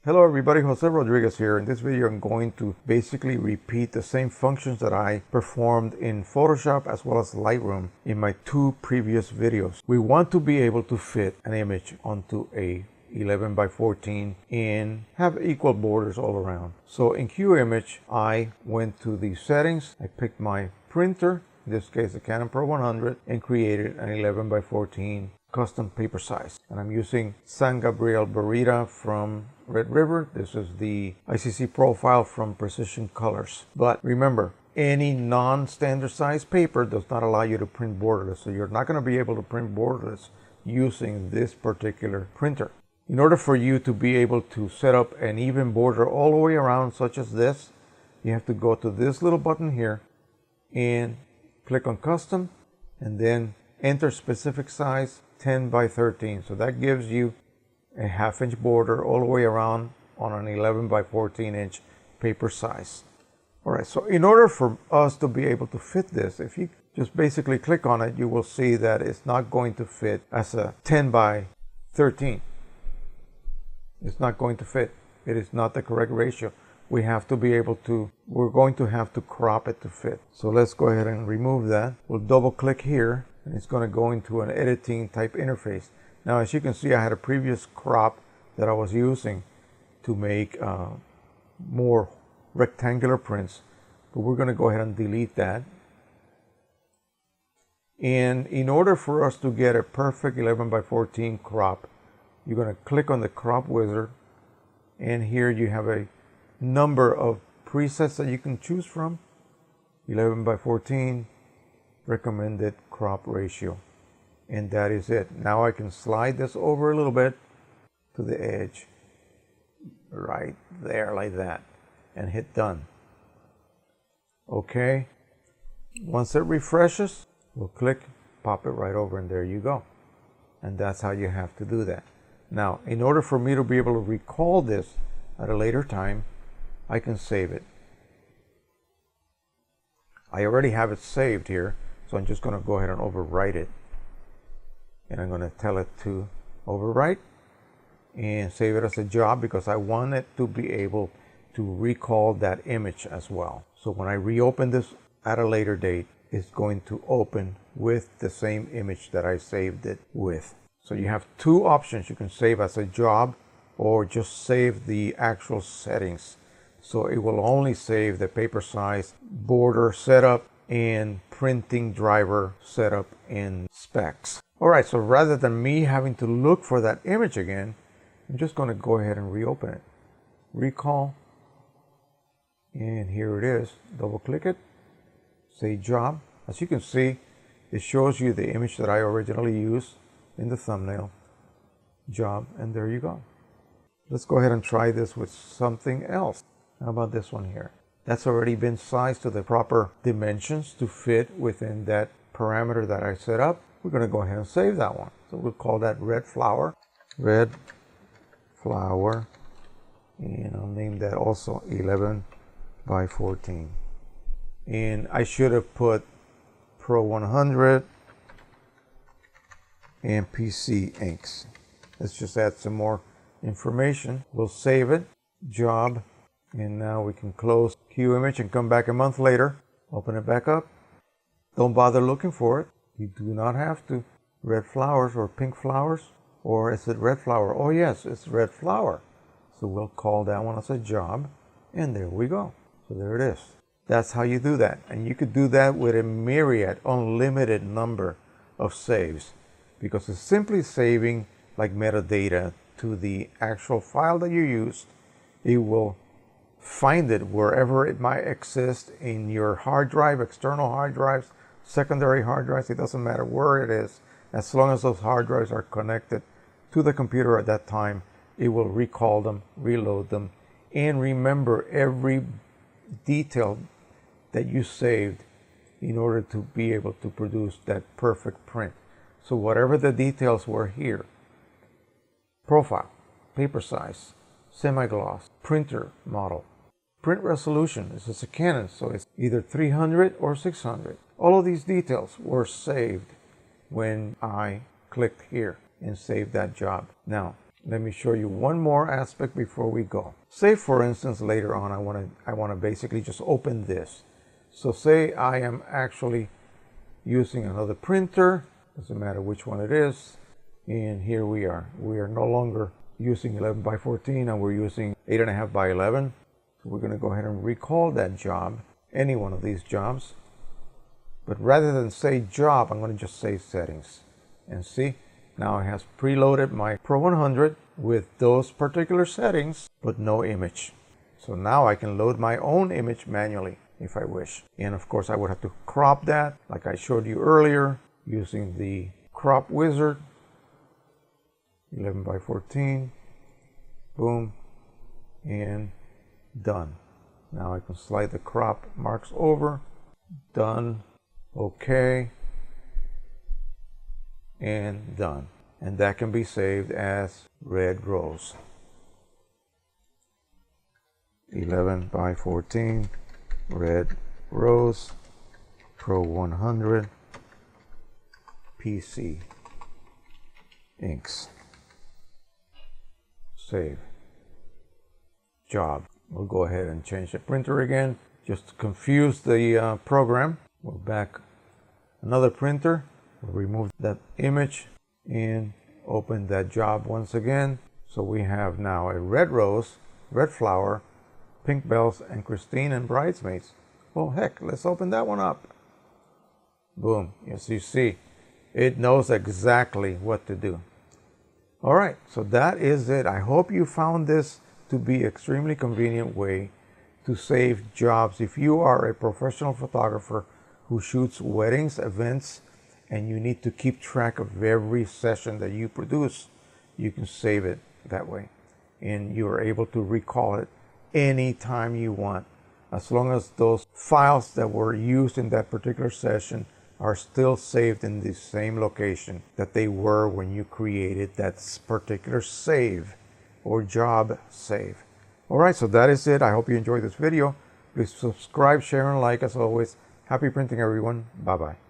Hello everybody, Jose Rodriguez here. In this video I'm going to basically repeat the same functions that I performed in Photoshop as well as Lightroom in my two previous videos. We want to be able to fit an image onto a 11 by 14 and have equal borders all around. So in Qimage I went to the settings, I picked my printer, in this case the Canon Pro 100, and created an 11 by 14 custom paper size. And I'm using San Gabriel Barita from Red River. This is the ICC profile from Precision Colors. But remember, any non-standard size paper does not allow you to print borderless. So you're not going to be able to print borderless using this particular printer. In order for you to be able to set up an even border all the way around, such as this, you have to go to this little button here and click on custom and then enter specific size 10 by 13. So that gives you a 1/2 inch border all the way around on an 11 by 14 inch paper size. All right, so in order for us to be able to fit this, if you just basically click on it, you will see that it's not going to fit as a 10 by 13. It's not going to fit. It is not the correct ratio. We have to be able to, we're going to have to crop it to fit. So let's go ahead and remove that. We'll double click here and it's going to go into an editing type interface. Now, as you can see, I had a previous crop that I was using to make more rectangular prints, but we're going to go ahead and delete that. And in order for us to get a perfect 11 by 14 crop, you're going to click on the crop wizard, and here you have a number of presets that you can choose from. 11 by 14, recommended crop ratio, and that is it. Now I can slide this over a little bit to the edge, right there like that, and hit done. Okay, once it refreshes, we'll click, pop it right over, and there you go. And that's how you have to do that. Now, in order for me to be able to recall this at a later time, I can save it. I already have it saved here, so I'm just going to go ahead and overwrite it. And I'm going to tell it to overwrite and save it as a job because I want it to be able to recall that image as well. So when I reopen this at a later date, it's going to open with the same image that I saved it with. So you have two options. You can save as a job or just save the actual settings. So it will only save the paper size, border setup, and printing driver setup and specs. All right, so rather than me having to look for that image again, I'm just going to go ahead and reopen it. Recall, and here it is. Double click it, say job. As you can see, it shows you the image that I originally used in the thumbnail, job, and there you go. Let's go ahead and try this with something else. How about this one here? That's already been sized to the proper dimensions to fit within that parameter that I set up. We're going to go ahead and save that one. So we'll call that red flower. Red flower. And I'll name that also 11 by 14. And I should have put Pro 100 and PC inks. Let's just add some more information. We'll save it. Job. And now we can close Qimage and come back a month later. Open it back up. Don't bother looking for it. You do not have to. Red flowers or pink flowers. Or is it red flower? Oh yes, it's red flower. So we'll call that one as a job. And there we go. So there it is. That's how you do that. And you could do that with a myriad, unlimited number of saves. Because it's simply saving like metadata to the actual file that you used. It will find it wherever it might exist in your hard drive, external hard drives, secondary hard drives. It doesn't matter where it is. As long as those hard drives are connected to the computer at that time, it will recall them, reload them, and remember every detail that you saved in order to be able to produce that perfect print. So whatever the details were here, profile, paper size, semi-gloss, printer model, print resolution, this is a Canon, so it's either 300 or 600. All of these details were saved when I clicked here and saved that job. Now, let me show you one more aspect before we go. Say for instance later on I want to basically just open this. So say I am actually using another printer, doesn't matter which one it is, and here we are. We are no longer using 11 by 14 and we're using 8.5 by 11. So we're going to go ahead and recall that job, any one of these jobs. But rather than say job, I'm going to just say settings. And see, now it has preloaded my Pro 100 with those particular settings, but no image. So now I can load my own image manually if I wish. And of course I would have to crop that like I showed you earlier using the crop wizard. 11 by 14, boom, and done. Now I can slide the crop marks over, done, okay, and done. And that can be saved as red rose. 11 by 14, red rose, Pro 100, PC inks. Save. Job. We'll go ahead and change the printer again just to confuse the program. We'll back another printer. We'll remove that image and open that job once again. So we have now a red rose, red flower, pink bells, and Christine and bridesmaids. Well, heck, let's open that one up. Boom. As you see, it knows exactly what to do. All right, so that is it. I hope you found this to be an extremely convenient way to save jobs. If you are a professional photographer who shoots weddings, events, and you need to keep track of every session that you produce, you can save it that way. And you are able to recall it anytime you want, as long as those files that were used in that particular session are still saved in the same location that they were when you created that particular save or job save. All right, so that is it. I hope you enjoyed this video. Please subscribe, share, and like as always. Happy printing, everyone. Bye-bye.